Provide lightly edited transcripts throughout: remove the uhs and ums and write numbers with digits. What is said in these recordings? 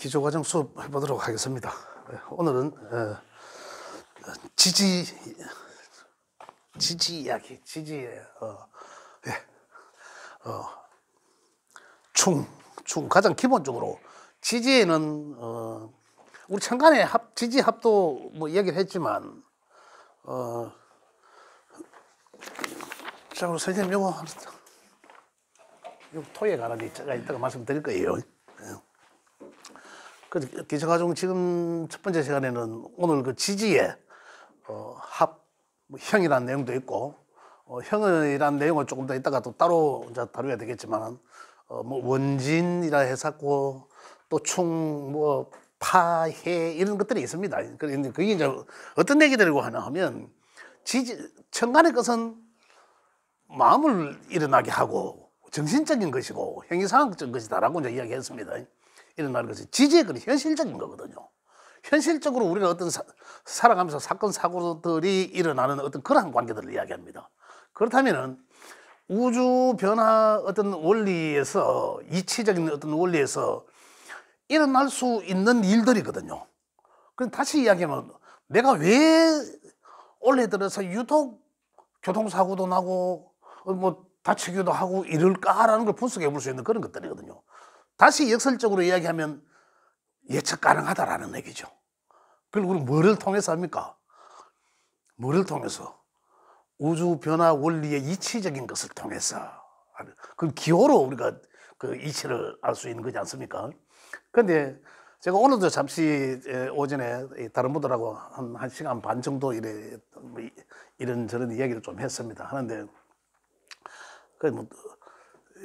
기초과정 수업 해보도록 하겠습니다. 오늘은 지지 이야기, 지지의 충 가장 기본적으로 지지에는 우리 천간에 지지 합도 뭐 얘기를 했지만 자, 우리 선생님 요거 토에 관한 제가 이따가 말씀드릴 거예요. 그 기초과정 지금 첫 번째 시간에는 오늘 그 지지의 형이라는 내용도 있고 형이라는 내용을 조금 더 이따가 또 따로 이제 다루어야 되겠지만 뭐 원진이라 해서 또 충, 뭐 파해 이런 것들이 있습니다. 그런데 그게 이제 어떤 얘기들이고 하나 하면 천간의 것은 마음을 일어나게 하고 정신적인 것이고 행위상학적인 것이다라고 이제 이야기했습니다. 일어나는 것이 지지의 건 현실적인 거거든요. 현실적으로 우리가 어떤 살아가면서 사건 사고들이 일어나는 어떤 그러한 관계들을 이야기합니다. 그렇다면은 우주 변화 어떤 원리에서 이치적인 어떤 원리에서 일어날 수 있는 일들이거든요. 그럼 다시 이야기하면 내가 왜 올해 들어서 유독 교통사고도 나고 뭐 다치기도 하고 이럴까라는 걸 분석해 볼 수 있는 그런 것들이거든요. 다시 역설적으로 이야기하면 예측 가능하다라는 얘기죠. 그걸 우리 뭐를 통해서 합니까? 뭐를 통해서? 우주 변화 원리의 이치적인 것을 통해서. 그 기호로 우리가 그 이치를 알 수 있는 거지 않습니까? 그런데 제가 오늘도 잠시 오전에 다른 분들하고 한 1시간 반 정도 이런저런 이야기를 좀 했습니다. 하는데 뭐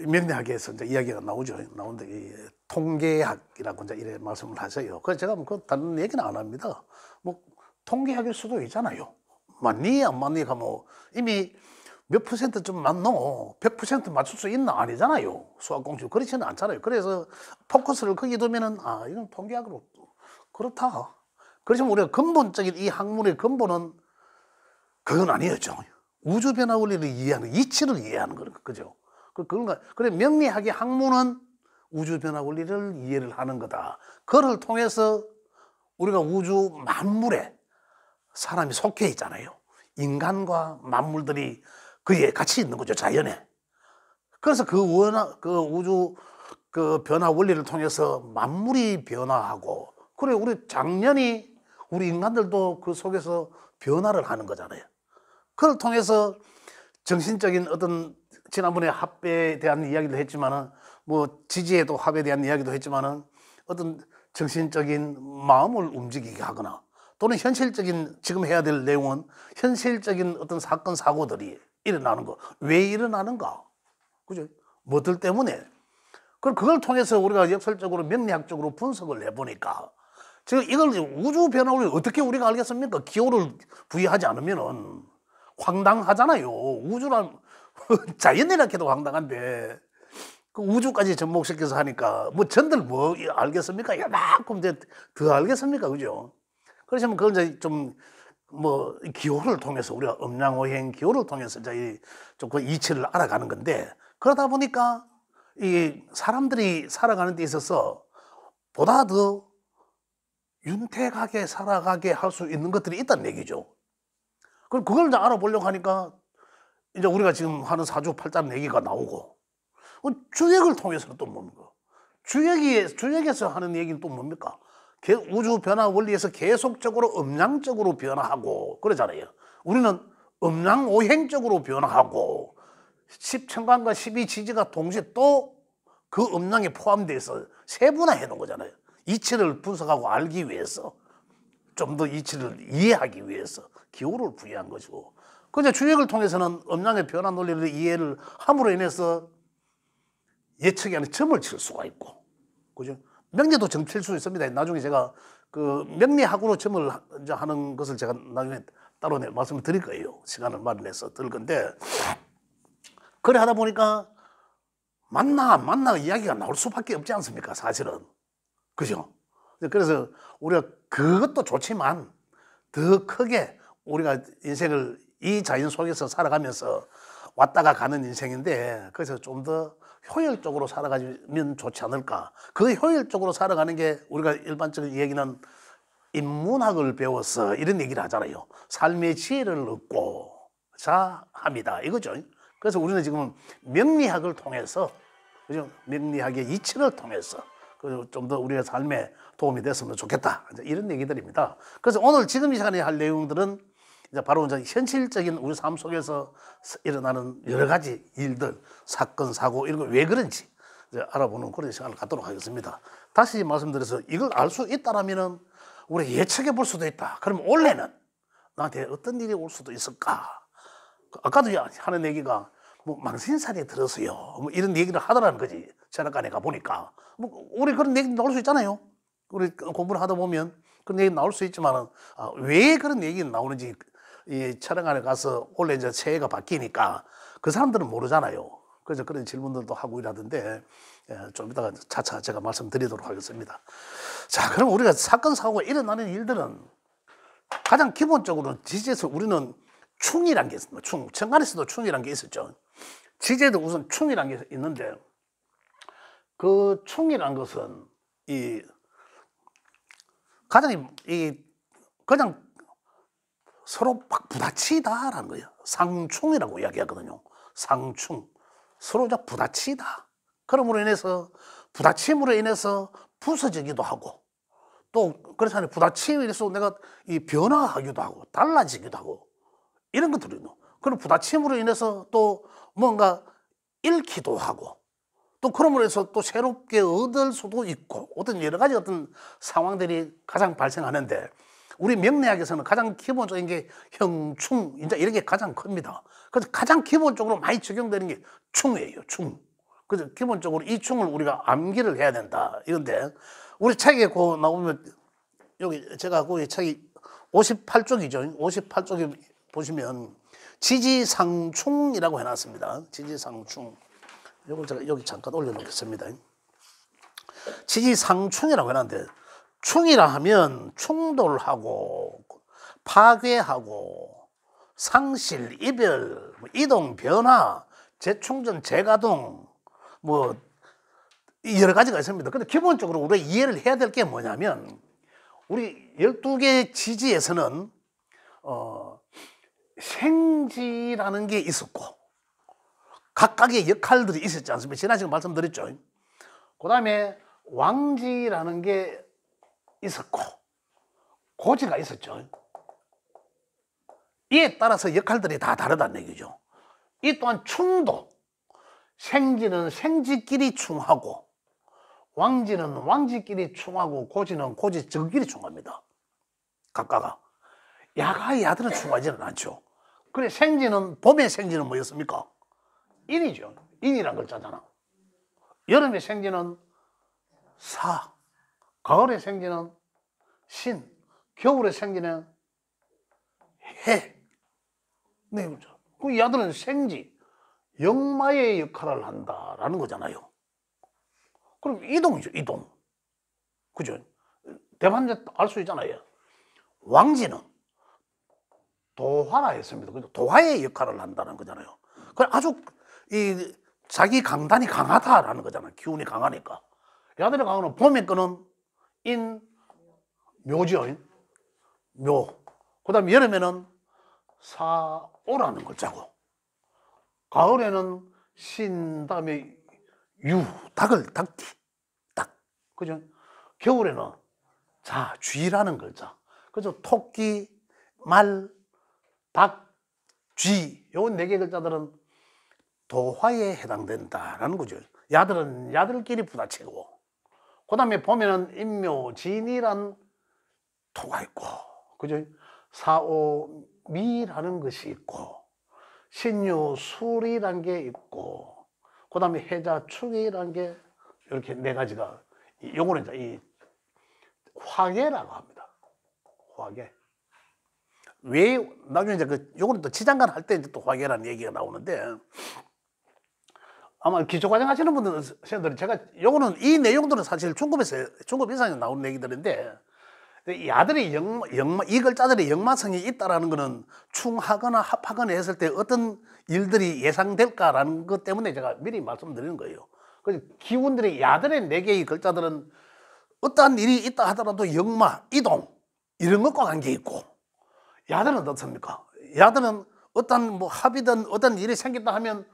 명리학에서 이제 이야기가 나오는데 이 통계학이라고 이제 이래 말씀을 하셔요. 그래서 제가 뭐 다른 얘기는 안 합니다. 뭐 통계학일 수도 있잖아요. 맞니 안 맞니가 뭐 이미 몇 퍼센트 좀 맞노 100% 맞출 수 있나 아니잖아요. 수학 공식 그렇지는 않잖아요. 그래서 포커스를 거기 두면은 이건 통계학으로 그렇다. 그렇지만 우리가 근본적인 이 학문의 근본은 그건 아니었죠. 우주 변화 원리를 이해하는 이치를 이해하는 거는 그죠. 그런가? 그래 명리학의 학문은 우주 변화 원리를 이해를 하는 거다. 그를 통해서 우리가 우주 만물에 사람이 속해 있잖아요. 인간과 만물들이 그에 같이 있는 거죠, 자연에. 그래서 그 우주 그 변화 원리를 통해서 만물이 변화하고, 그래 우리 작년이 우리 인간들도 그 속에서 변화를 하는 거잖아요. 그걸 통해서 정신적인 어떤 지난번에 합에 대한 이야기도 했지만은 뭐 지지에도 합에 대한 이야기도 했지만은 어떤 정신적인 마음을 움직이게 하거나 또는 현실적인 지금 해야 될 내용은 현실적인 어떤 사건 사고들이 일어나는 거. 왜 일어나는가? 그죠? 뭐들 때문에? 그걸 통해서 우리가 역설적으로 명리학적으로 분석을 해보니까 지금 이걸 우주 변화를 어떻게 우리가 알겠습니까? 기호를 부여하지 않으면은 황당하잖아요. 우주란 자연이라 해도 황당한데 그 우주까지 접목시켜서 하니까 뭐 전들 뭐 알겠습니까? 이만큼 더 알겠습니까? 그죠? 그렇지만 그걸 이제 좀 뭐 기호를 통해서 우리가 음양오행 기호를 통해서 이제 그 이치를 알아가는 건데 그러다 보니까 이 사람들이 살아가는 데 있어서 보다 더 윤택하게 살아가게 할 수 있는 것들이 있다는 얘기죠. 그걸 이제 알아보려고 하니까 이제 우리가 지금 하는 사주팔자는 얘기가 나오고 주역을 통해서는 또 뭡니까? 주역에서 하는 얘기는 또 뭡니까? 우주 변화 원리에서 계속적으로 음양적으로 변화하고 그러잖아요. 우리는 음양오행적으로 변화하고 10천간과 12지지가 동시에 또 그 음양에 포함돼서 세분화해 놓은 거잖아요. 이치를 분석하고 알기 위해서 좀 더 이치를 이해하기 위해서 기호를 부여한 것이고 그런데 주역을 통해서는 음양의 변화 논리를 이해를 함으로 인해서 예측이 아닌 점을 칠 수가 있고 그죠? 명리도 점 칠 수 있습니다. 나중에 제가 그 명리학으로 점을 이제 하는 것을 제가 나중에 따로 말씀을 드릴 거예요. 시간을 마련해서 드릴 건데 그래 하다 보니까 맞나 안 맞나 이야기가 나올 수밖에 없지 않습니까? 사실은 그죠? 그래서 우리가 그것도 좋지만 더 크게 우리가 인생을 이 자연 속에서 살아가면서 왔다가 가는 인생인데 그래서 좀 더 효율적으로 살아가면 좋지 않을까. 그 효율적으로 살아가는 게 우리가 일반적인 얘기는 인문학을 배워서 이런 얘기를 하잖아요. 삶의 지혜를 얻고자 합니다. 이거죠. 그래서 우리는 지금 명리학을 통해서, 그죠? 명리학의 이치를 통해서 좀 더 우리의 삶에 도움이 됐으면 좋겠다. 이런 얘기들입니다. 그래서 오늘 지금 이 시간에 할 내용들은 이제 바로 이제 현실적인 우리 삶 속에서 일어나는 여러 가지 일들, 사건, 사고 이런 거 왜 그런지 이제 알아보는 그런 시간을 갖도록 하겠습니다. 다시 말씀드려서 이걸 알 수 있다라면은 우리 예측해 볼 수도 있다. 그럼 원래는 나한테 어떤 일이 올 수도 있을까? 아까도 하는 얘기가 뭐 망신살이 들어서요. 뭐 이런 얘기를 하더라는 거지. 철학관에 가 보니까 뭐 우리 그런 얘기 나올 수 있잖아요. 우리 공부를 하다 보면 그런 얘기 나올 수 있지만은 왜 그런 얘기가 나오는지 이 철학관에 가서 원래 이제 새해가 바뀌니까 그 사람들은 모르잖아요. 그래서 그런 질문들도 하고 이러던데 좀 이따가 차차 제가 말씀드리도록 하겠습니다. 자, 그럼 우리가 사건 사고가 일어나는 일들은 가장 기본적으로 지지에서 우리는 충이란 게 있습니다. 충. 천간에서도 충이란 게 있었죠. 지지에도 우선 충이란 게 있는데 그 충이란 것은 그냥 서로 막 부딪히다라는 거예요. 상충이라고 이야기하거든요. 상충. 서로 부딪히다. 그러므로 인해서 부딪힘으로 인해서 부서지기도 하고 또 그렇잖아요. 부딪힘으로 인해서 내가 변화하기도 하고 달라지기도 하고 이런 것들이 있노. 그런 부딪힘으로 인해서 또 뭔가 잃기도 하고 또 그러므로 해서 또 새롭게 얻을 수도 있고 어떤 여러 가지 어떤 상황들이 가장 발생하는데 우리 명리학에서는 가장 기본적인 게 형충, 이제 이런 게 가장 큽니다. 그래서 가장 기본적으로 많이 적용되는 게 충이에요, 충. 그래서 기본적으로 이 충을 우리가 암기를 해야 된다. 이런데 우리 책에 그 나오면 여기 제가 그 책이 58쪽이죠. 58쪽에 보시면 지지상충이라고 해놨습니다. 지지상충. 이걸 제가 여기 잠깐 올려놓겠습니다. 지지상충이라고 해놨는데 충이라 하면 충돌하고 파괴하고 상실, 이별, 이동, 변화, 재충전, 재가동 뭐 여러 가지가 있습니다. 근데 기본적으로 우리가 이해를 해야 될 게 뭐냐면 우리 12개 지지에서는 생지라는 게 있었고 각각의 역할들이 있었지 않습니까? 지난 시간에 말씀드렸죠. 그 다음에 왕지라는 게 있었고 고지가 있었죠. 이에 따라서 역할들이 다 다르다는 얘기죠. 이 또한 충도 생지는 생지끼리 충하고 왕지는 왕지끼리 충하고 고지는 고지 저끼리 충합니다. 각각가 야가 야들은 충하지는 않죠. 그래 생지는 봄의 생지는 뭐였습니까? 인이죠. 인이란 글자잖아. 여름의 생지는 사, 가을의 생지는 신, 겨울의 생지는 해. 네, 그렇죠. 그 야들은 생지, 역마의 역할을 한다라는 거잖아요. 그럼 이동이죠, 이동. 그죠? 대만에 알 수 있잖아요. 왕지는 도화라 했습니다. 도화의 역할을 한다는 거잖아요. 그 아주 자기 강단이 강하다라는 거잖아요. 기운이 강하니까. 야들의 강은 봄에 거는 인, 묘죠. 묘. 그 다음에 여름에는 사오라는 글자고. 가을에는 신, 다음에 유, 닭띠. 닭. 그죠? 겨울에는 자, 쥐라는 글자. 그죠? 토끼, 말, 닭, 쥐. 요 4개 글자들은 도화에 해당된다라는 거죠. 야들은 야들끼리 부딪히고. 그 다음에 보면은 인묘진이란 토가 있고, 그죠? 사오미라는 것이 있고, 신유술이란 게 있고, 그 다음에 해자축이란 게 이렇게 4가지가, 요거는 이제 이 화계라고 합니다. 화계. 왜, 나중에 이제 요거는 또 지장간 할 때 이제 또 화계라는 얘기가 나오는데, 아마 기초과정 하시는 분들은 제가 요거는 이 내용들은 사실 중급 이상에 나오는 얘기들인데 이 아들이 이 글자들의 역마성이 있다라는 거는 충하거나 합하거나 했을 때 어떤 일들이 예상될까라는 것 때문에 제가 미리 말씀드리는 거예요. 그 기운들이 야들의 4개의 글자들은 어떠한 일이 있다 하더라도 역마, 이동 이런 것과 관계 있고, 야들은 어떻습니까? 야들은 어떤 뭐 합의든 어떤 일이 생겼다 하면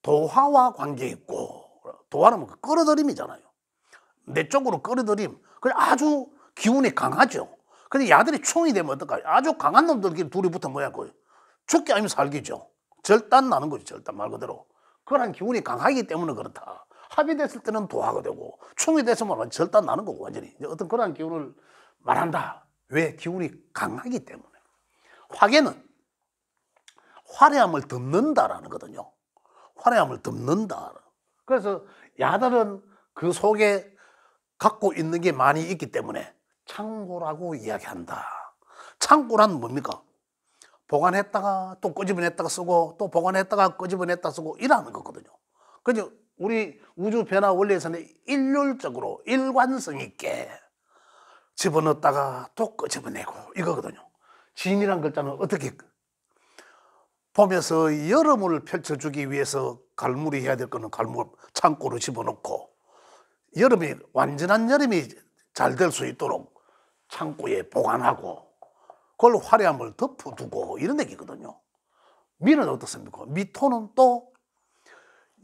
도화와 관계 있고, 도화는 뭐 끌어들임이잖아요. 내 쪽으로 끌어들임. 그래 아주 기운이 강하죠. 근데 야들이 충이 되면 어떨까요? 아주 강한 놈들끼리 둘이 붙어 뭐야 그 죽기 아니면 살기죠. 절단 나는 거죠. 절단 말 그대로. 그런 기운이 강하기 때문에 그렇다. 합의됐을 때는 도화가 되고 충이 됐으면 절단 나는 거고 완전히 어떤 그런 기운을 말한다. 왜? 기운이 강하기 때문에. 화계는 화려함을 덮는다라는 거거든요. 화려함을 덮는다. 그래서 야들은 그 속에 갖고 있는 게 많이 있기 때문에 창고라고 이야기한다. 창고란 뭡니까? 보관했다가 또 끄집어냈다가 쓰고 또 보관했다가 끄집어냈다가 쓰고 이러는 거거든요. 그죠? 우리 우주 변화 원리에서는 일률적으로 일관성 있게 집어넣었다가 또 끄집어내고 이거거든요. 진이란 글자는 어떻게 보면서 여름을 펼쳐주기 위해서 갈무리 해야 될 거는 갈무 창고로 집어넣고, 여름이 완전한 여름이 잘 될 수 있도록 창고에 보관하고 그걸 화려함을 덮어두고 이런 얘기거든요. 미는 어떻습니까? 미토는 또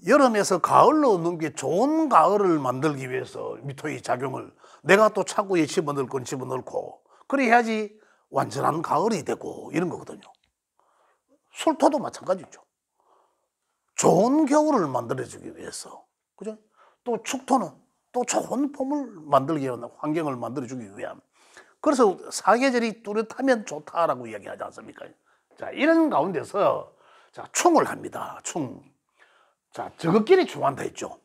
여름에서 가을로 넘기 좋은 가을을 만들기 위해서 미토의 작용을 내가 또 창고에 집어넣을 건 집어넣고 그래야지 완전한 가을이 되고 이런 거거든요. 술토도 마찬가지죠. 좋은 겨울을 만들어주기 위해서, 그죠? 또 축토는 또 좋은 봄을 만들기 위한 환경을 만들어주기 위함. 그래서 사계절이 뚜렷하면 좋다라고 이야기하지 않습니까? 자, 이런 가운데서 자, 충을 합니다. 충. 자, 저것끼리 충한다 했죠.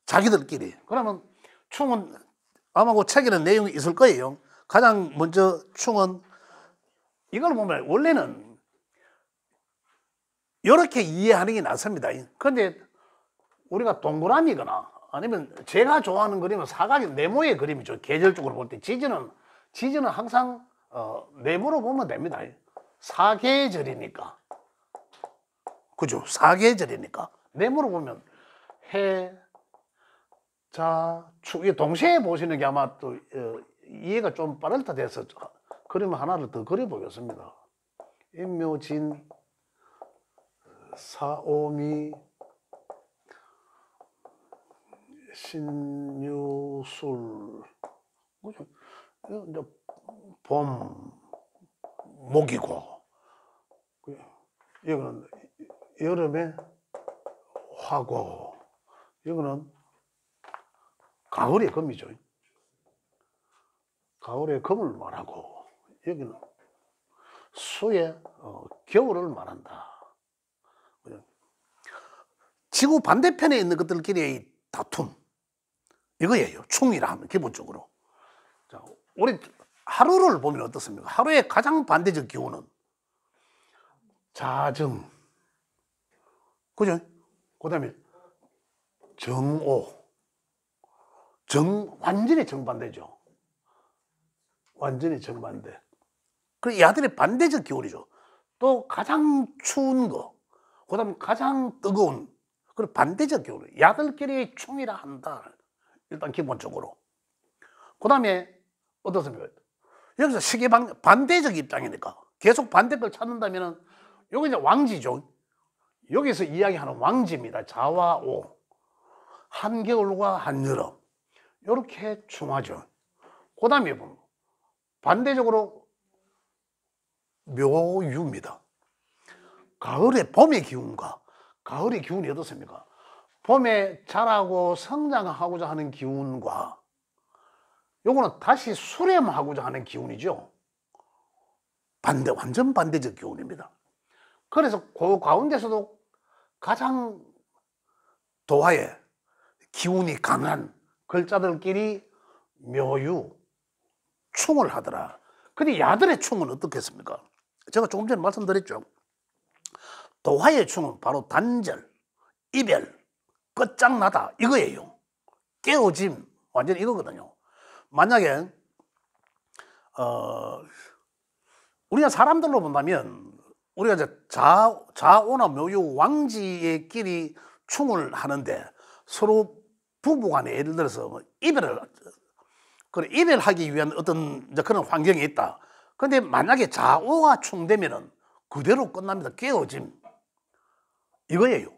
자기들끼리. 그러면 충은 아마 그 책에는 내용이 있을 거예요. 가장 먼저 충은 이걸 보면 원래는 이렇게 이해하는 게 낫습니다. 그런데 우리가 동그라미거나 아니면 제가 좋아하는 그림은 사각형 네모의 그림이죠. 계절적으로 볼 때 지지는 항상 네모로 보면 됩니다. 사계절이니까. 그죠? 사계절이니까. 네모로 보면 해, 자, 추. 동시에 보시는 게 아마 또 이해가 좀 빠를 듯 해서 그림 하나를 더 그려보겠습니다. 임묘진, 사오미, 신유술, 그죠? 이제 봄, 목이고, 이거는 여름에 화고, 이거는 가을의 금이죠. 가을의 금을 말하고, 여기는 수의 겨울을 말한다. 지구 반대편에 있는 것들끼리의 다툼, 이거예요. 충이라 하면 기본적으로. 자, 우리 하루를 보면 어떻습니까? 하루의 가장 반대적 기운은 자정, 그죠? 그 다음에 정오, 완전히 정반대죠. 완전히 정반대. 그 야들의 반대적 기운이죠. 또 가장 추운 거, 그 다음에 가장 뜨거운, 그 반대적 기운, 야들끼리 충이라 한다. 일단 기본적으로. 그 다음에 어떻습니까? 여기서 시계 반대적 입장이니까 계속 반대 걸 찾는다면 여기 이제 왕지죠. 여기서 이야기하는 왕지입니다. 자와 오. 한겨울과 한여름. 이렇게 충하죠. 그 다음에 보면 반대적으로 묘유입니다. 가을의 봄의 기운과 가을의 기운이 어떻습니까? 봄에 자라고 성장하고자 하는 기운과 요거는 다시 수렴하고자 하는 기운이죠. 완전 반대적 기운입니다. 그래서 그 가운데서도 가장 도화의 기운이 강한 글자들끼리 묘유, 충을 하더라. 근데 야들의 충은 어떻겠습니까? 제가 조금 전에 말씀드렸죠. 도화의 충은 바로 단절, 이별, 끝장나다 이거예요. 깨어짐, 완전히 이거거든요. 만약에 우리가 사람들로 본다면 우리가 이제 자오나 묘유, 왕지의끼리 충을 하는데 서로 부부간에 예를 들어서 뭐 이별하기 위한 어떤 이제 그런 환경이 있다. 근데 만약에 좌우가 충되면은 그대로 끝납니다. 깨어짐. 이거예요.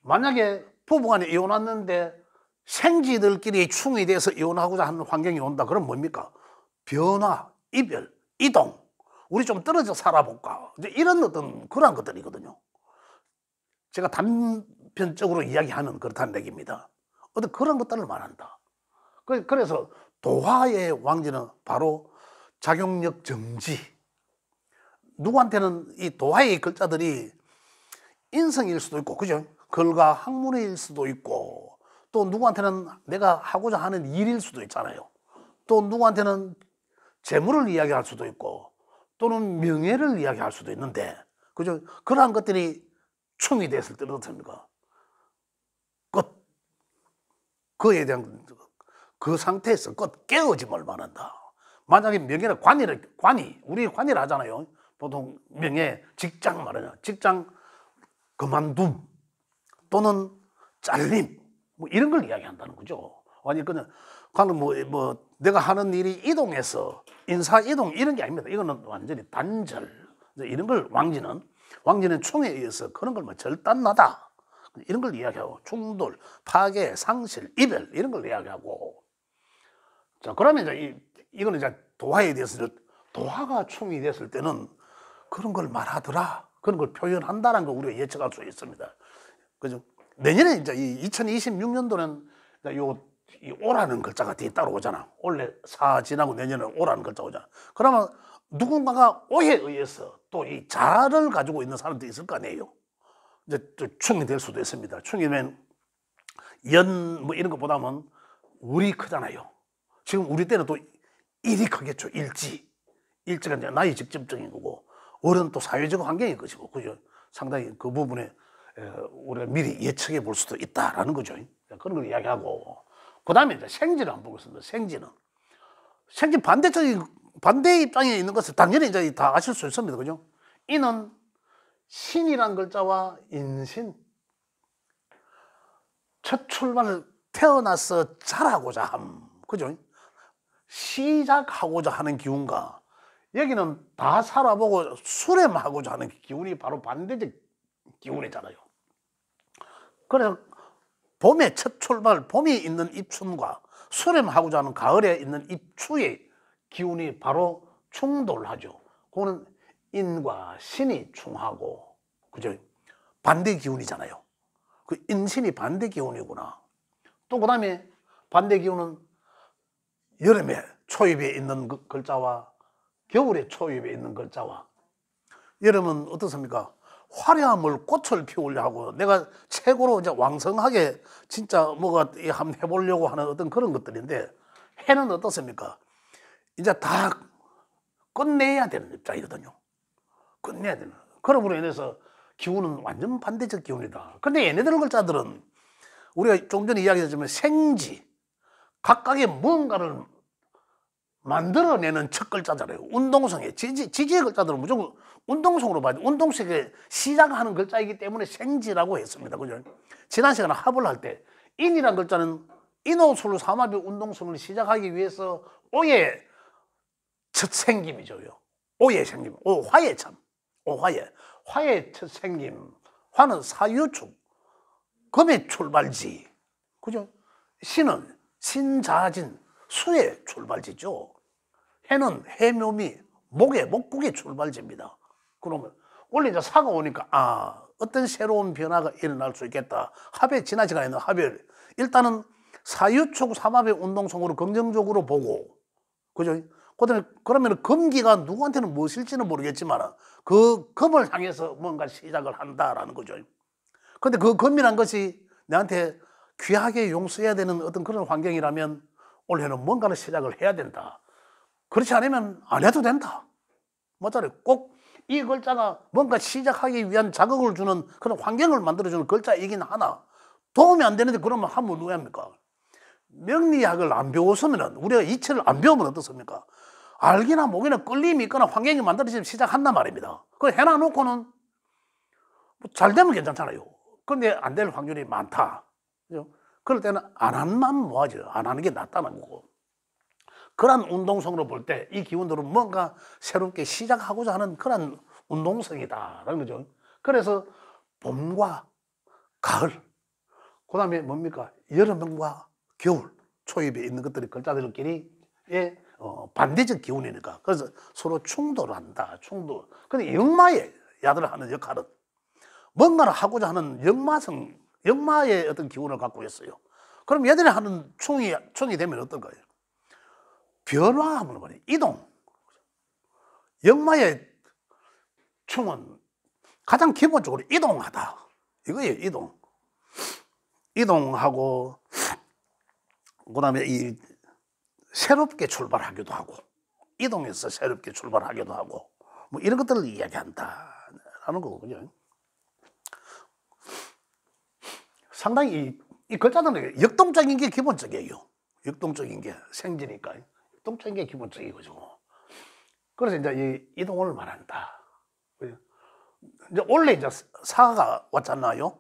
만약에 부부간에 이혼했는데 생지들끼리 충이 돼서 이혼하고자 하는 환경이 온다. 그럼 뭡니까? 변화, 이별, 이동. 우리 좀 떨어져 살아볼까? 이제 이런 어떤 그런 것들이거든요. 제가 단편적으로 이야기하는 그렇다는 얘기입니다. 어떤 그런 것들을 말한다. 그래서 도화의 왕지는 바로 작용력 정지. 누구한테는 이 도화의 글자들이 인성일 수도 있고, 그죠? 글과 학문일 수도 있고, 또 누구한테는 내가 하고자 하는 일일 수도 있잖아요. 또 누구한테는 재물을 이야기할 수도 있고, 또는 명예를 이야기할 수도 있는데, 그죠? 그러한 것들이 충이 됐을 때는 어떻습니까? 끝. 그에 대한 그 상태에서 끝 깨어짐을 말한다. 만약에 명예를 관이 우리 관이라 하잖아요. 보통 명예, 직장 말하냐. 직장 그만둠 또는 잘림 뭐 이런 걸 이야기한다는 거죠. 아니 그냥 뭐 내가 하는 일이 이동해서 인사 이동 이런 게 아닙니다. 이거는 완전히 단절. 이런 걸 왕지는 충에 의해서 그런 걸 뭐 절단나다 이런 걸 이야기하고 충돌, 파괴, 상실, 이별 이런 걸 이야기하고. 자 그러면 이제 이거는 이제 도화에 대해서 도화가 충이 됐을 때는 그런 걸 말하더라. 그런 걸 표현한다는 걸 우리가 예측할 수 있습니다. 그죠? 내년에 이제 2026년도는 이 오라는 글자가 뒤에 따로 오잖아. 원래 사 지나고 내년에 오라는 글자 오잖아. 그러면 누군가가 오에 의해서 또 이 자를 가지고 있는 사람도 있을 거 아니에요. 이제 또 충이 될 수도 있습니다. 충이면 연 뭐 이런 것보다는 월이 크잖아요. 지금 우리 때는 또 일이 크겠죠. 일지가 이제 나의 직접적인 거고, 월은 또 사회적 환경인 것이고, 그죠? 상당히 그 부분에 우리가 미리 예측해 볼 수도 있다라는 거죠. 그런 걸 이야기하고, 그 다음에 이제 생지를 한번 보겠습니다. 생지 반대 입장에 있는 것을 당연히 이제 다 아실 수 있습니다. 그죠? 이는 신이란 글자와 인신, 첫 출발을 태어나서 자라고자 함, 그죠? 시작하고자 하는 기운과 여기는 다 살아보고 수렴하고자 하는 기운이 바로 반대적 기운이잖아요. 그래서 봄의 첫 출발, 봄이 있는 입춘과 수렴하고자 하는 가을에 있는 입추의 기운이 바로 충돌하죠. 그거는 인과 신이 충하고, 그죠? 반대 기운이잖아요. 그 인신이 반대 기운이구나. 또 그 다음에 반대 기운은 여름에 초입에 있는 글자와 겨울에 초입에 있는 글자와, 여름은 어떻습니까? 화려함을 꽃을 피우려 하고 내가 최고로 이제 왕성하게 진짜 뭐가 한번 해보려고 하는 어떤 그런 것들인데, 해는 어떻습니까? 이제 다 끝내야 되는 입장이거든요. 끝내야 되는. 그럼으로 인해서 기운은 완전 반대적 기운이다. 근데 얘네들 글자들은 우리가 좀 전에 이야기했지만 생지, 각각의 무언가를 만들어내는 첫 글자잖아요. 운동성에 지지의 글자들은 무조건 운동성으로 봐야 돼. 운동성에 시작하는 글자이기 때문에 생지라고 했습니다. 그죠? 지난 시간에 합을 할 때 인이라는 글자는 인호술 삼합의 운동성을 시작하기 위해서 오의 첫 생김이죠. 오의 생김, 오화의 참, 화의 첫 생김. 화는 사유축, 금의 출발지, 그죠? 신은 신자진, 수의 출발지죠. 해는 해묘미, 목국의 출발지입니다. 그러면 원래 이제 사가 오니까 어떤 새로운 변화가 일어날 수 있겠다. 합의 지난 시간에는 합의를 일단은 사유축 삼합의 운동성으로 긍정적으로 보고, 그죠? 그러면 금기가 누구한테는 무엇일지는 모르겠지만 그 금을 향해서 뭔가 시작을 한다라는 거죠. 근데 그 금이란 것이 나한테 귀하게 용서해야 되는 어떤 그런 환경이라면 올해는 뭔가를 시작을 해야 된다. 그렇지 않으면 안 해도 된다. 맞잖아요. 꼭 이 글자가 뭔가 시작하기 위한 자극을 주는 그런 환경을 만들어주는 글자이긴 하나 도움이 안 되는데 그러면 하면 왜 합니까? 명리학을 안 배웠으면, 우리가 이치를 안 배우면 어떻습니까? 알기나 모기나 끌림이 있거나 환경이 만들어지면 시작한단 말입니다. 그걸 해놔놓고는 잘 되면 괜찮잖아요. 그런데 안 될 확률이 많다. 그죠? 그럴 때는 안 하는 마음 모아져. 안 하는 게 낫다는 거고. 그런 운동성으로 볼 때 이 기운들은 뭔가 새롭게 시작하고자 하는 그런 운동성이다라는 거죠. 그래서 봄과 가을, 그 다음에 뭡니까? 여름과 겨울, 초입에 있는 것들이 글자들끼리 반대적 기운이니까. 그래서 서로 충돌을 한다. 충돌. 근데 역마의 야들 하는 역할은 뭔가를 하고자 하는 역마의 어떤 기운을 갖고 있어요. 그럼 얘들이 하는 충이 되면 어떤 거예요? 변화하는 거예요. 이동. 역마의 충은 가장 기본적으로 이동하다. 이거예요, 이동. 이동하고, 그 다음에 새롭게 출발하기도 하고, 이동해서 새롭게 출발하기도 하고, 뭐 이런 것들을 이야기한다라는 거거든요. 상당히 이 글자들은 역동적인 게 기본적이에요. 역동적인 게 생지니까. 역동적인 게 기본적이고. 그래서 이제 이동을 말한다. 이제 원래 이제 사가 왔잖아요.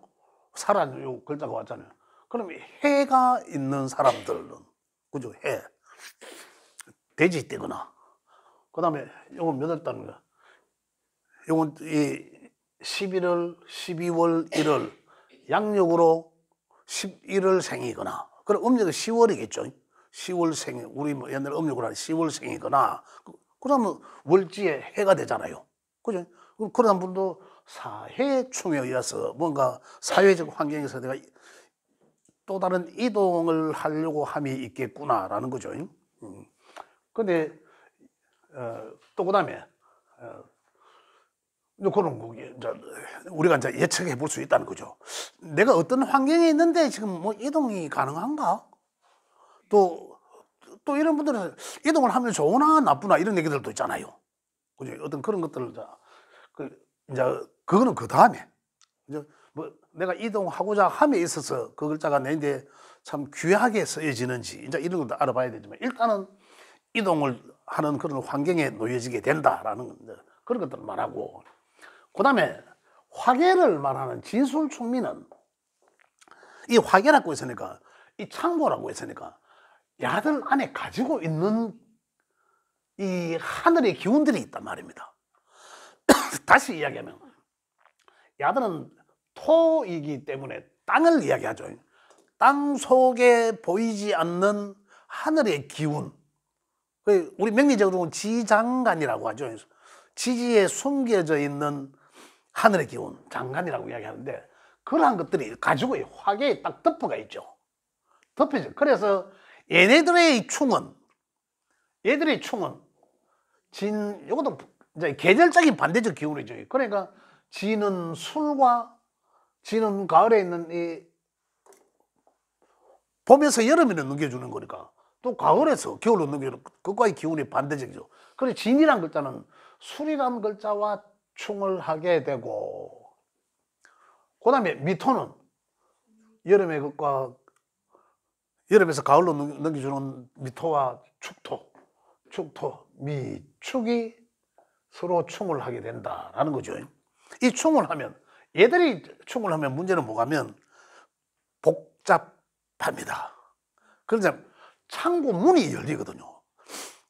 사라는 요 글자가 왔잖아요. 그럼 해가 있는 사람들은, 그죠? 해. 돼지 떼거나. 그 다음에 요건 몇 월 달인가? 요건 11월, 12월, 1월, 양력으로 11월 생이거나, 그럼 음력은 10월이겠죠. 10월 생, 우리 뭐 옛날 음력으로 하는 10월 생이거나, 그러면 월지에 해가 되잖아요. 그죠? 그런 분도 사회충에 의해서 뭔가 사회적 환경에서 내가 또 다른 이동을 하려고 함이 있겠구나라는 거죠. 근데, 또 그 다음에, 그런 거, 우리가 이제 예측해 볼 수 있다는 거죠. 내가 어떤 환경에 있는데 지금 뭐 이동이 가능한가? 또 이런 분들은 이동을 하면 좋으나 나쁘나 이런 얘기들도 있잖아요. 그죠? 어떤 그런 것들을, 이제, 그거는 그 다음에. 이제 뭐 내가 이동하고자 함에 있어서 그 글자가 내인데 참 귀하게 쓰여지는지 이제 이런 것도 알아봐야 되지만 일단은 이동을 하는 그런 환경에 놓여지게 된다라는 그런 것들을 말하고, 그 다음에 화계를 말하는 진술충미는 이 화계라고 했으니까 이 창고라고 했으니까 야들 안에 가지고 있는 이 하늘의 기운들이 있단 말입니다. 다시 이야기하면 야들은 토이기 때문에 땅을 이야기하죠. 땅 속에 보이지 않는 하늘의 기운, 우리 명리적으로는 지장간이라고 하죠. 지지에 숨겨져 있는 하늘의 기운, 장간이라고 이야기하는데 그러한 것들이 가지고 화계에 딱 덮어가 있죠. 덮여져. 그래서 얘네들의 충은 이것도 이제 계절적인 반대적 기운이죠. 그러니까 지는 술과 지는 가을에 있는 이 봄에서 여름에는 넘겨주는 거니까 또 가을에서 겨울로 넘겨주는 그것과의 기운이 반대적이죠. 그래서 진이란 글자는 술이란 글자와 충을 하게 되고, 그 다음에 미토는 여름의 것과 여름에서 가을로 넘겨주는 미토와 축토, 미축이 서로 충을 하게 된다라는 거죠. 이 충을 하면, 얘들이 충을 하면 문제는 뭐냐면 복잡합니다. 그래서 창고 문이 열리거든요.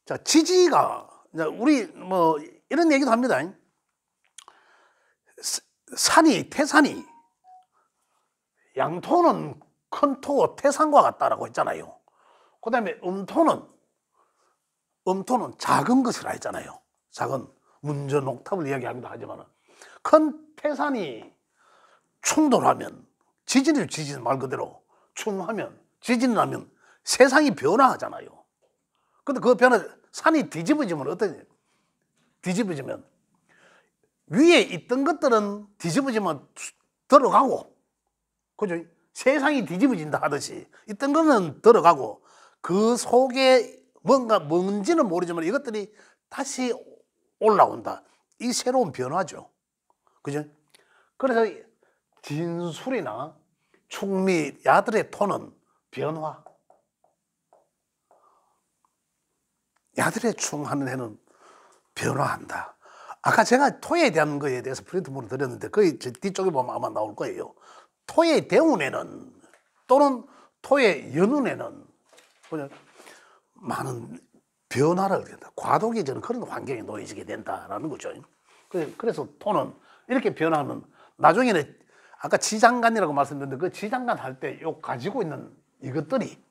자, 지지가, 우리 뭐 이런 얘기도 합니다. 태산이, 양토는 큰 토, 태산과 같다라고 했잖아요. 그 다음에 음토는 작은 것이라 했잖아요. 작은 문전 옥탑을 이야기하기도 하지만 큰 태산이 충돌하면 지진 말 그대로 충하면 지진을 하면 세상이 변화하잖아요. 근데 그 산이 뒤집어지면 어떠냐? 뒤집어지면 위에 있던 것들은 뒤집어지면 들어가고, 그죠? 세상이 뒤집어진다 하듯이 있던 거는 들어가고 그 속에 뭔지는 모르지만 이것들이 다시 올라온다. 이 새로운 변화죠. 그죠? 그래서 진술이나 충미, 야들의 토는 변화. 야들의 충하는 해는 변화한다. 아까 제가 토에 대한 거에 대해서 프린트물을 드렸는데 거의 뒤쪽에 보면 아마 나올 거예요. 토의 대운에는 또는 토의 연운에는 그냥 많은 변화를 된다. 과도기 저는 그런 환경에 놓여지게 된다라는 거죠. 그래서 토는 이렇게 변하면 나중에는 아까 지장간이라고 말씀드렸는데 그 지장간 할 때 요 가지고 있는 이것들이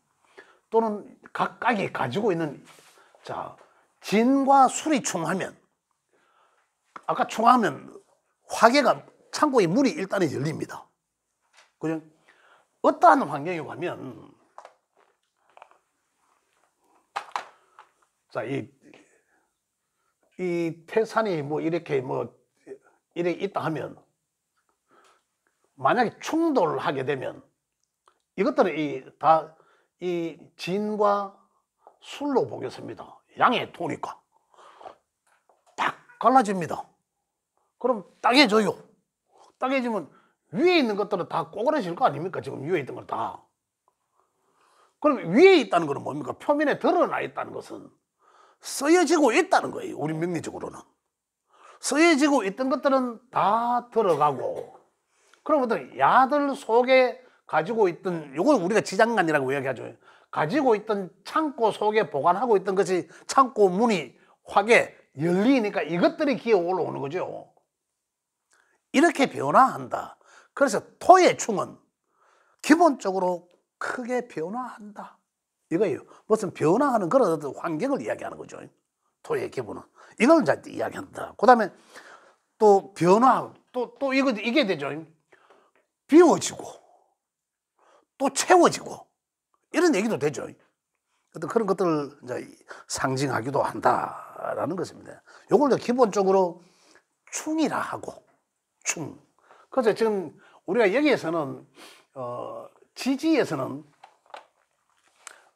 또는 각각이 가지고 있는 자 진과 술이 충하면 아까 충하면 화계가 창고에 문이 일단은 열립니다. 그죠? 어떠한 환경에 가면 자, 이 태산이 뭐 이렇게 있다 하면 만약에 충돌하게 되면 이것들은 다 이 진과 술로 보겠습니다. 양의 토니까 딱 갈라집니다. 그럼 땅해져요. 땅해지면 위에 있는 것들은 다 꼬그라질 거 아닙니까? 지금 위에 있던 걸 다. 그럼 위에 있다는 것은 뭡니까? 표면에 드러나 있다는 것은 쓰여지고 있다는 거예요. 우리 명리적으로는. 쓰여지고 있던 것들은 다 들어가고 그러면 야들 속에 가지고 있던 요걸 우리가 지장간이라고 이야기하죠. 가지고 있던 창고 속에 보관하고 있던 것이 창고 문이 화게 열리니까 이것들이 기어 올라오는 거죠. 이렇게 변화한다. 그래서 토의 충은 기본적으로 크게 변화한다. 이거예요. 무슨 변화하는 그런 어떤 환경을 이야기하는 거죠. 토의 기본은. 이걸 이제 이야기한다. 그 다음에 또 변화, 또 이게 되죠. 비워지고, 또 채워지고, 이런 얘기도 되죠. 어떤 그런 것들을 이제 상징하기도 한다라는 것입니다. 요걸 기본적으로 충이라 하고, 충. 그래서 지금 우리가 여기에서는, 지지에서는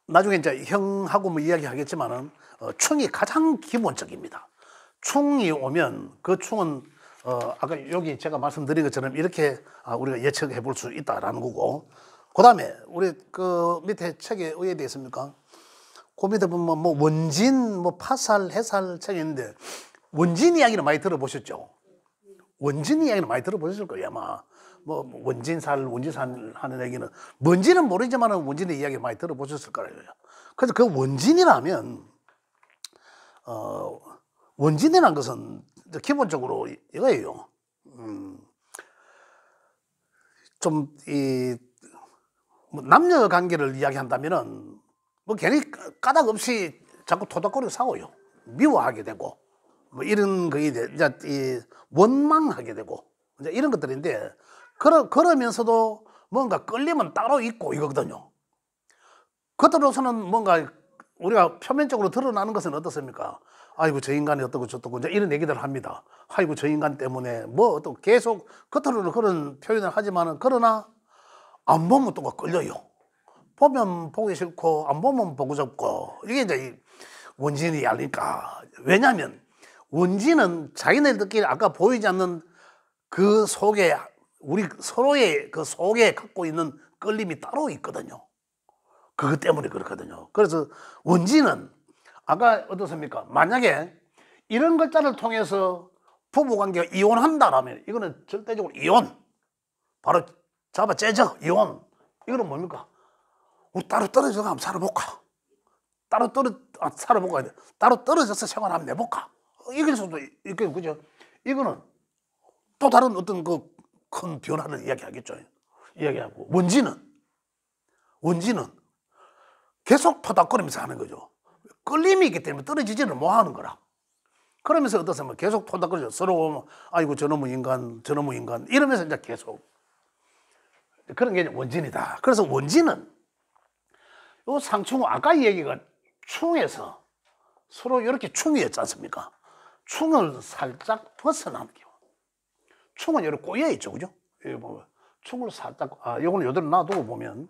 나중에 이제 형하고 뭐 이야기하겠지만은, 충이 가장 기본적입니다. 충이 오면 그 충은 아까 여기 제가 말씀드린 것처럼 이렇게 우리가 예측해 볼 수 있다라는 거고, 그 다음에 우리 그 밑에 책에 의해 되어 있습니까? 그 밑에 보면 뭐 원진, 뭐 파살, 해살 책이 있는데 원진 이야기는 많이 들어보셨죠? 원진 이야기는 많이 들어보셨을 거예요 아마. 뭐 원진살, 원진살 하는 얘기는 뭔지는 모르지만 원진의 이야기 많이 들어보셨을 거예요. 그래서 그 원진이라면 원진이라는 것은 기본적으로 이거예요. 좀 뭐 남녀 관계를 이야기한다면은 뭐 괜히 까닭 없이 자꾸 토닥거리고 싸워요. 미워하게 되고 뭐 이런 거에 이제 원망하게 되고 이제 이런 것들인데 그러면서도 뭔가 끌림은 따로 있고 이거거든요. 겉으로서는 뭔가 우리가 표면적으로 드러나는 것은 어떻습니까? 아이고 저 인간이 어떻고 저떻고 이제 이런 얘기들을 합니다. 아이고 저 인간 때문에 뭐 또 계속 겉으로는 그런 표현을 하지만은 그러나 안 보면 또 끌려요. 보면 보기 싫고 안 보면 보고 싶고 이게 이제 원진이 아닐까. 왜냐하면 원진은 자기네들끼리 아까 보이지 않는 그 속에 우리 서로의 그 속에 갖고 있는 끌림이 따로 있거든요. 그것 때문에 그렇거든요. 그래서 원진은 아까 어떻습니까? 만약에 이런 글자를 통해서 부부관계가 이혼한다라면 이거는 절대적으로 이혼. 바로 잡아 째져 이혼. 이거는 뭡니까? 우리 따로 떨어져서 한번 살아볼까? 살아볼까? 따로 떨어져서 생활 한번 해볼까? 이길 수도 있고 그죠? 이거는 또 다른 어떤 그 큰 변화를 이야기하겠죠. 이야기하고 원진은 계속 토닥거리면서 하는 거죠. 끌림이 있기 때문에 떨어지지를 못하는 거라. 그러면서 어떻습니까? 계속 토닥거리죠. 서로 아이고 저놈의 인간 이러면서 이제 계속 그런 게 원진이다. 그래서 원진은 요 상충 아까 얘기가 충에서 서로 이렇게 충이었지 않습니까? 충을 살짝 벗어나는 게 충은 이렇게 꼬여 있죠, 그죠? 여기 보면 충을 살짝 요거는 요대로 놔두고 보면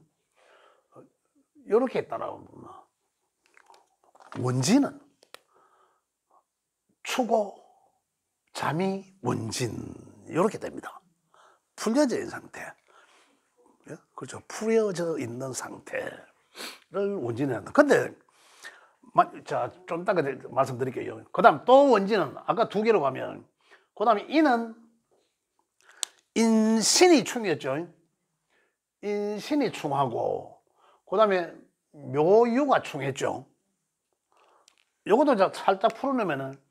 이렇게 있다라고 보면 원진은 추고 잠이 원진 이렇게 됩니다. 풀려져 있는 상태. 그렇죠. 풀려져 있는 상태를 원진이 한다. 근데 자, 좀 이따가 말씀드릴게요. 그 다음 또 원진은 아까 두 개로 가면 그 다음에 이는 인신이 충이었죠. 인신이 충하고 그 다음에 묘유가 충했죠. 요것도 살짝 풀어내면은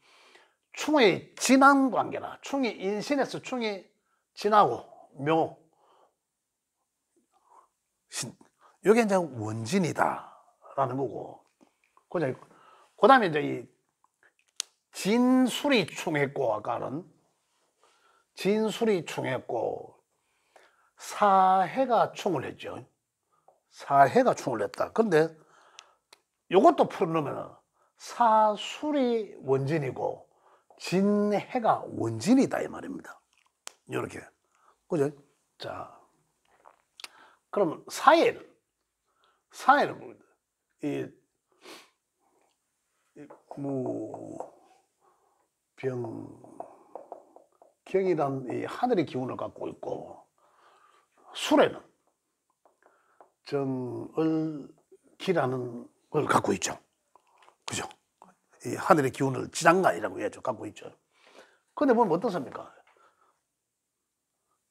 충의 진한 관계라. 충이 인신에서 충이 진하고 묘. 요게 이제 원진이다라는 거고. 그 다음에 이제 이 진술이 충했고, 아까는 진술이 충했고, 사해가 충을 했죠. 사해가 충을 했다. 근데 요것도 풀어놓으면 사술이 원진이고 진해가 원진이다 이 말입니다. 이렇게. 그죠? 자, 그럼 사해는 뭡니다. 경이란 이 하늘의 기운을 갖고 있고, 술에는 정을기라는 걸 갖고 있죠. 그죠? 이 하늘의 기운을 지장간이라고 해야죠. 갖고 있죠. 근데 보면 어떻습니까?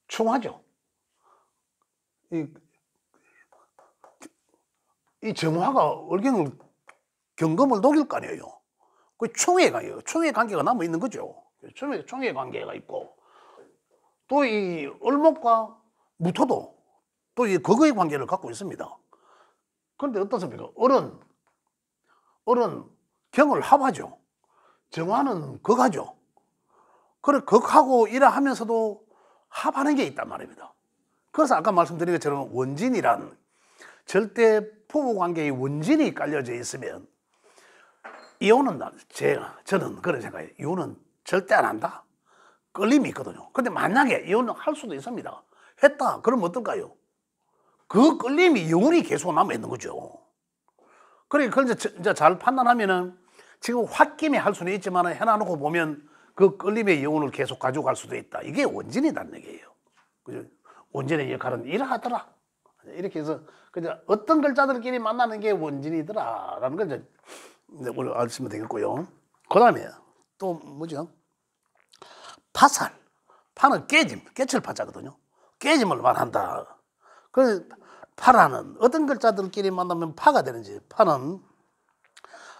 충하죠. 이 정화가 얼경을 경금을 녹일 거 아니에요. 그 충의 관계예요. 충의 관계가 남아 있는 거죠. 충의 관계가 있고, 또 이 을목과 무토도 또 이 거거의 관계를 갖고 있습니다. 그런데 어떻습니까? 을은 경을 합하죠. 정화는 극하죠. 그래, 극하고 이래 하면서도 합하는 게 있단 말입니다. 그래서 아까 말씀드린 것처럼 원진이란 절대 부부관계의 원진이 깔려져 있으면 이혼은 저는 그런 생각이에요. 이혼은 절대 안 한다. 끌림이 있거든요. 근데 만약에 이혼을 할 수도 있습니다. 했다. 그러면 어떨까요? 그 끌림이 영원히 계속 남아있는 거죠. 그러니까 이제 잘 판단하면은 지금 홧김에 할 수는 있지만 해놔놓고 보면 그 끌림의 영혼을 계속 가져갈 수도 있다. 이게 원진이라는 얘기예요. 그죠? 원진의 역할은 이러하더라. 이렇게 해서 그냥 어떤 글자들끼리 만나는 게 원진이더라라는 걸 이제 우리 아시면 되겠고요. 그 다음에 또 뭐죠? 파살. 파는 깨짐, 깨칠 파자거든요. 깨짐을 말한다. 그래서 파라는 어떤 글자들끼리 만나면 파가 되는지, 파는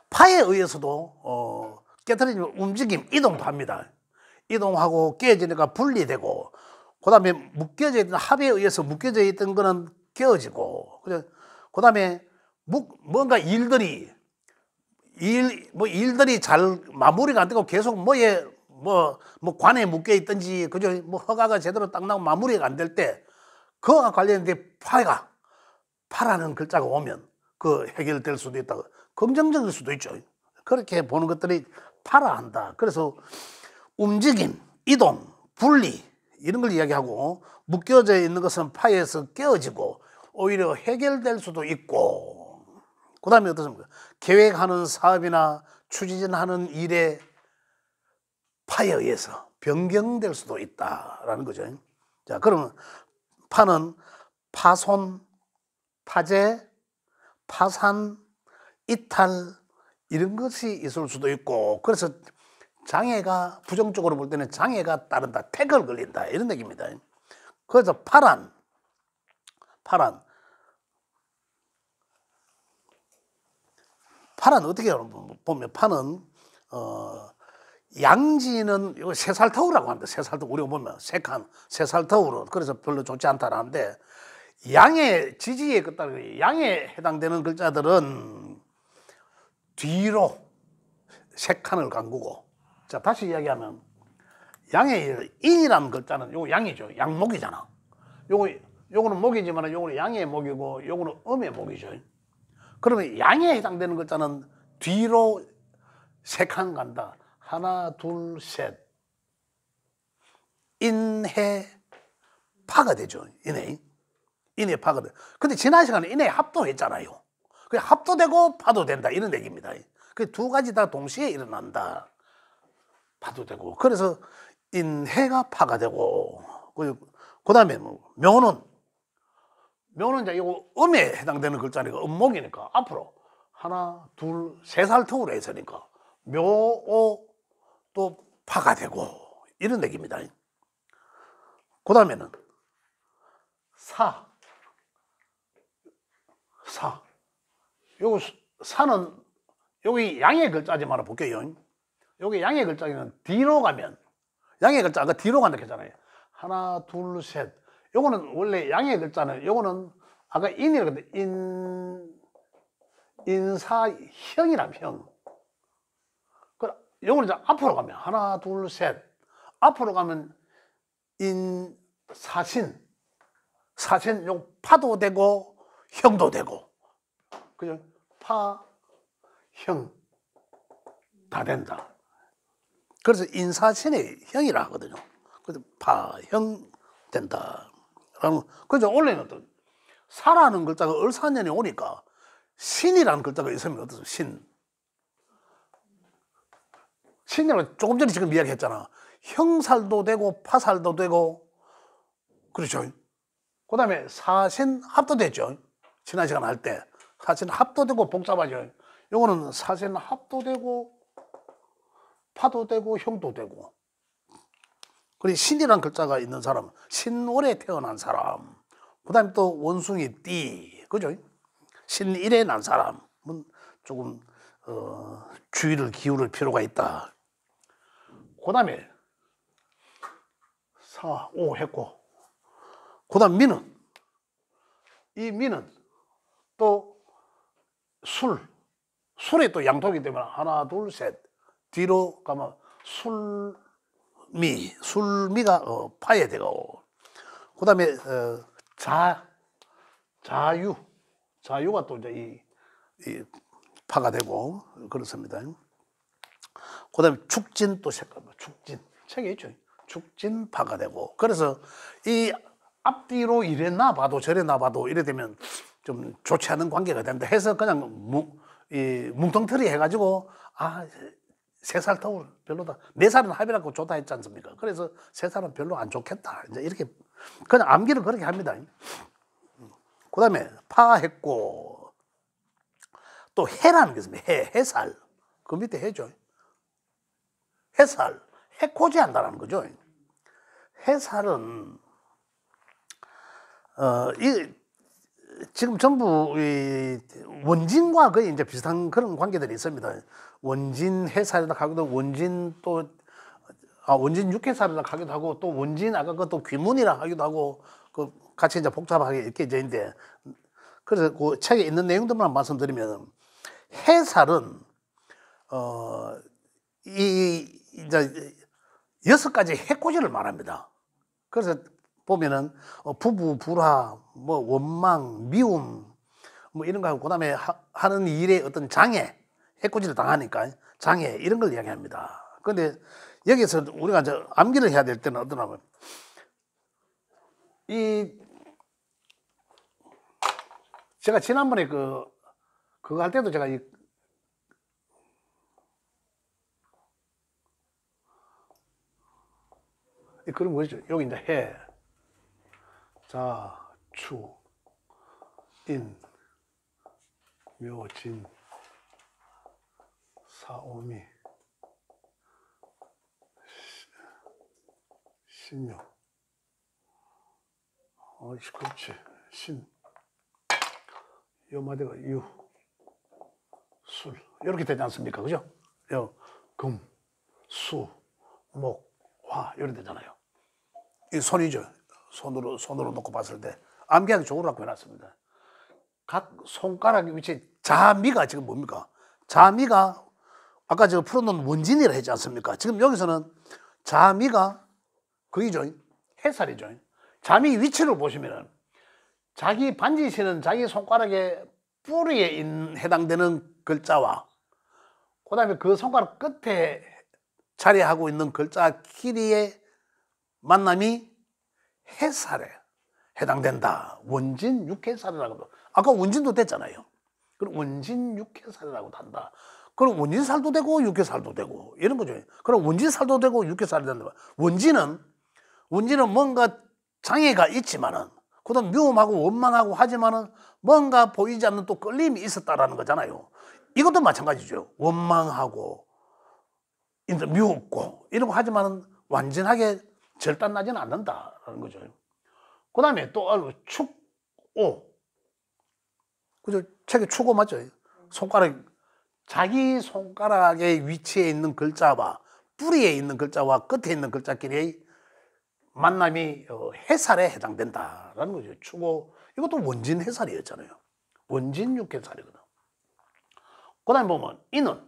파에 의해서도 깨트리면 움직임, 이동합니다. 이동하고 깨지니까 분리되고, 그 다음에 묶여져 있던 합에 의해서 묶여져 있던 거는 깨어지고, 그 다음에 뭔가 일들이 잘 마무리가 안 되고 계속 관에 묶여 있든지, 그죠? 허가가 제대로 딱 나고 마무리가 안 될 때, 그와 관련된 파라는 글자가 오면 그 해결될 수도 있다. 긍정적일 수도 있죠. 그렇게 보는 것들이 파라한다. 그래서 움직임, 이동, 분리 이런 걸 이야기하고, 묶여져 있는 것은 파에서 깨어지고 오히려 해결될 수도 있고, 그 다음에 어떻습니까? 계획하는 사업이나 추진하는 일에 파에 의해서 변경될 수도 있다라는 거죠. 자, 그러면 파는 파손, 파재, 파산, 이탈 이런 것이 있을 수도 있고, 그래서 장애가 부정적으로 볼 때는 장애가 따른다, 태클 걸린다 이런 얘기입니다. 그래서 파란 어떻게 보면 파는 양지는 이거 새살터우라고 합니다. 새살터우 우리가 보면 새살터우로 그래서 별로 좋지 않다라는데, 양의 지지에 따라 양에 해당되는 글자들은 뒤로 세 칸을 감고, 자 다시 이야기하면 양의 인이라는 글자는 요거 양이죠. 양목이잖아. 요거는 목이지만 요거는 양의 목이고 요거는 음의 목이죠. 그러면 양에 해당되는 글자는 뒤로 세 칸 간다. 하나, 둘, 셋. 인해 파가 되죠. 인해 파가 돼. 근데 지난 시간에 인해 합도했잖아요. 그 합도되고 파도 된다 이런 얘기입니다. 그 두 가지 다 동시에 일어난다. 파도 되고. 그래서 인해가 파가 되고. 그 다음에 묘는 이제 이거 음에 해당되는 글자니까 음목이니까 앞으로 하나, 둘, 세 살터우로 했으니까 묘오 또 파가 되고 이런 얘기입니다. 그 다음에는 사. 요거 사는 여기 양의 글자지만 볼게요. 여기 양의 글자는 뒤로 가면 양의 글자 아까 뒤로 간다 했잖아요. 하나, 둘, 셋. 요거는 원래 양의 글자는 요거는 아까 인이라고 했는데 인사형이란 형. 요거는 이제 앞으로 가면 하나, 둘, 셋. 앞으로 가면 인사신. 사신 요 파도 되고 형도 되고. 그죠? 파, 형 다 된다. 그래서 인사신의 형이라 하거든요. 그래서 파, 형 된다. 그래서 원래는 또 사라는 글자가 을사년이 오니까 신이라는 글자가 있으면 어떠세요? 신. 신이라고 조금 전에 지금 이야기했잖아. 형살도 되고 파살도 되고 그렇죠. 그 다음에 사신 합도 됐죠. 지난 시간 할 때 사신 합도 되고 복잡하죠. 요거는 사신 합도 되고 파도 되고 형도 되고. 그리고 신이라는 글자가 있는 사람, 신월에 태어난 사람, 그 다음에 또 원숭이 띠, 그죠? 신일에 난 사람은 조금 주의를 기울일 필요가 있다. 그 다음에 사, 오 했고, 그 다음 미는, 이 미는 또 술에 또 양토기 때문에 하나, 둘, 셋, 뒤로 가면 술미가 파에 되고, 그 다음에 자유가 또 이제 이 파가 되고 그렇습니다. 그 다음에 축진 또 색깔, 축진 책에 있죠. 축진 파가 되고. 그래서 이 앞뒤로 이랬나 봐도 저랬나 봐도 이래 되면 좀 좋지 않은 관계가 된다 해서 그냥 뭉텅터리 해가지고 세 살 터울 별로다. 4살은 합의라고 좋다 했지 않습니까? 그래서 3살은 별로 안 좋겠다. 이제 이렇게 그냥 암기를 그렇게 합니다. 그 다음에 파했고 또 해라는 게 있습니다. 해살. 그 밑에 해죠. 해살. 해코지 한다는 거죠. 해살은 지금 전부 원진과 거의 이제 비슷한 그런 관계들이 있습니다. 원진 해살이라 하기도 원진 또 원진 육해살이라 하기도 하고 또 원진 아까 그것도 귀문이라 하기도 하고 그 같이 이제 복잡하게 이렇게 이제 있는데 그래서 그 책에 있는 내용들만 말씀드리면 해살은 이제 6가지 해코지를 말합니다. 그래서 보면은 부부, 불화, 뭐 원망, 미움, 뭐 이런 거 하고 그다음에 하는 일에 어떤 장애, 해코지를 당하니까 장애 이런 걸 이야기합니다. 그런데 여기서 우리가 이제 암기를 해야 될 때는 어떠냐면 제가 지난번에 그거 할 때도 제가 그런 거죠. 여기 이제 해, 자, 추, 인, 묘, 진, 사, 오미, 신묘. 그렇지. 신. 요 마디가 유, 술. 이렇게 되지 않습니까? 그죠? 금, 수, 목, 화. 이렇게 되잖아요. 이 손이죠. 손으로 놓고 봤을 때. 암기하기 좋으라고 해놨습니다. 각 손가락 위치에 자미가 지금 뭡니까? 자미가 아까 제가 풀어놓은 원진이라 했지 않습니까? 지금 여기서는 자미가 그이죠. 해살이죠. 자미 위치를 보시면은 자기 반지 신은 자기 손가락의 뿌리에 해당되는 글자와 그 다음에 그 손가락 끝에 자리하고 있는 글자 길이의 만남이 해살에 해당된다. 원진 육해살이라고도. 아까 원진도 됐잖아요. 그럼 원진 육해살이라고 한다. 그럼 원진살도 되고 육해살도 되고 이런 거죠. 그럼 원진살도 되고 육해살이 된다. 원진은 뭔가 장애가 있지만은 그다음 미움하고 원망하고 하지만은 뭔가 보이지 않는 또 끌림이 있었다라는 거잖아요. 이것도 마찬가지죠. 원망하고 이제 미웠고 이런 거 하지만은 완전하게 절단나지는 않는다라는 거죠. 그다음에 또 축, 오. 그죠? 책에 추고 맞죠? 손가락, 자기 손가락의 위치에 있는 글자와 뿌리에 있는 글자와 끝에 있는 글자끼리의 만남이 해살에 해당된다라는 거죠. 추고. 이것도 원진 해살이었잖아요. 원진 육해살이거든. 그 다음에 보면 이는